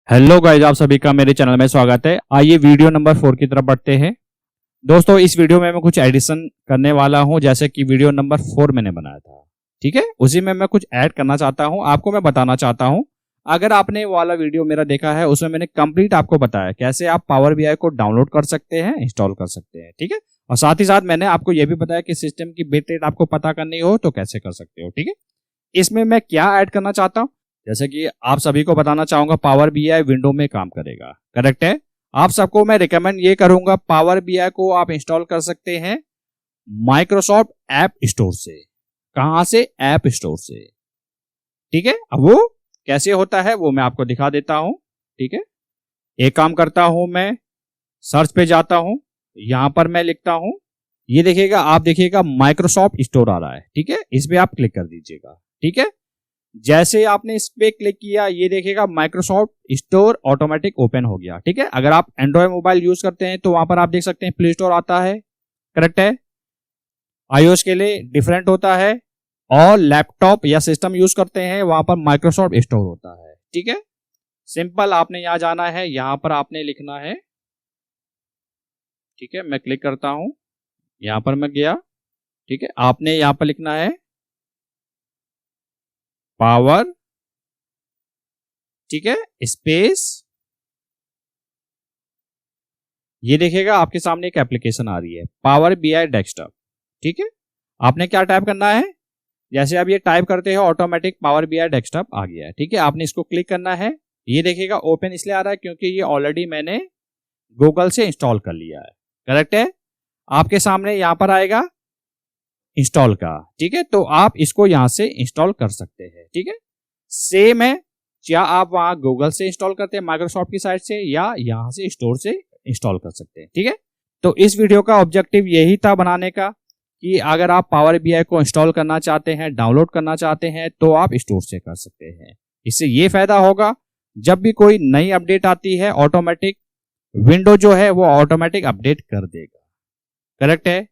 Hello guys, आप सभी का मेरे चैनल में स्वागत है। आइए वीडियो नंबर 4 की तरफ बढ़ते हैं। दोस्तों, इस वीडियो में मैं कुछ एडिशन करने वाला हूं, जैसे कि वीडियो नंबर 4 मैंने बनाया था, ठीक है। उसी में मैं कुछ ऐड करना चाहता हूं, आपको मैं बताना चाहता हूं। अगर आपने वाला वीडियो मेरा देखा है, उसमें मैंने कंप्लीट आपको बताया कैसे आप पावर बीआई को डाउनलोड कर सकते हैं, इंस्टॉल कर सकते हैं, ठीक है। और साथ ही साथ मैंने आपको यह भी बताया कि सिस्टम की बिट रेट आपको पता करनी हो तो कैसे कर सकते हो, ठीक है। इसमें मैं क्या ऐड करना चाहता हूँ, जैसे कि आप सभी को बताना चाहूंगा, पावर बीआई विंडो में काम करेगा, करेक्ट है। आप सबको मैं रिकमेंड ये करूंगा, पावर बीआई को आप इंस्टॉल कर सकते हैं माइक्रोसॉफ्ट ऐप स्टोर से। कहां से? ऐप स्टोर से, ठीक है। अब वो कैसे होता है वो मैं आपको दिखा देता हूं, ठीक है। एक काम करता हूं, मैं सर्च पे जाता हूं, यहां पर मैं लिखता हूं, ये देखिएगा, आप देखिएगा माइक्रोसॉफ्ट स्टोर आ रहा है, ठीक है। इस पे आप क्लिक कर दीजिएगा, ठीक है। जैसे आपने इस पे क्लिक किया, ये देखेगा माइक्रोसॉफ्ट स्टोर ऑटोमेटिक ओपन हो गया, ठीक है। अगर आप एंड्रॉयड मोबाइल यूज करते हैं तो वहां पर आप देख सकते हैं प्ले स्टोर आता है, करेक्ट है। आईओएस के लिए डिफरेंट होता है, और लैपटॉप या सिस्टम यूज करते हैं वहां पर माइक्रोसॉफ्ट स्टोर होता है, ठीक है। सिंपल, आपने यहां जाना है, यहां पर आपने लिखना है, ठीक है। मैं क्लिक करता हूं, यहां पर मैं गया, ठीक है। आपने यहां पर लिखना है पावर, ठीक है, स्पेस, ये देखिएगा आपके सामने एक एप्लीकेशन आ रही है, पावर बीआई डेस्कटॉप, ठीक है। आपने क्या टाइप करना है, जैसे आप ये टाइप करते हो ऑटोमेटिक पावर बीआई डेस्कटॉप आ गया है, ठीक है। आपने इसको क्लिक करना है। ये देखिएगा ओपन इसलिए आ रहा है क्योंकि ये ऑलरेडी मैंने गूगल से इंस्टॉल कर लिया है, करेक्ट है। आपके सामने यहां पर आएगा इंस्टॉल का, ठीक है। तो आप इसको यहां से इंस्टॉल कर सकते हैं, ठीक है। सेम है, या आप वहां गूगल से इंस्टॉल करते हैं माइक्रोसॉफ्ट की साइट से, या यहां से स्टोर से इंस्टॉल कर सकते हैं, ठीक है। तो इस वीडियो का ऑब्जेक्टिव यही था बनाने का, कि अगर आप पावर बीआई को इंस्टॉल करना चाहते हैं, डाउनलोड करना चाहते हैं, तो आप स्टोर से कर सकते हैं। इससे ये फायदा होगा, जब भी कोई नई अपडेट आती है, ऑटोमेटिक विंडो जो है वो ऑटोमेटिक अपडेट कर देगा, करेक्ट है।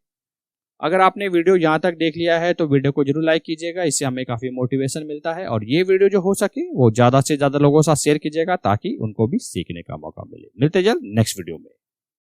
अगर आपने वीडियो यहां तक देख लिया है तो वीडियो को जरूर लाइक कीजिएगा, इससे हमें काफी मोटिवेशन मिलता है। और ये वीडियो जो हो सके वो ज्यादा से ज्यादा लोगों के साथ शेयर कीजिएगा, ताकि उनको भी सीखने का मौका मिले। मिलते जल्द नेक्स्ट वीडियो में।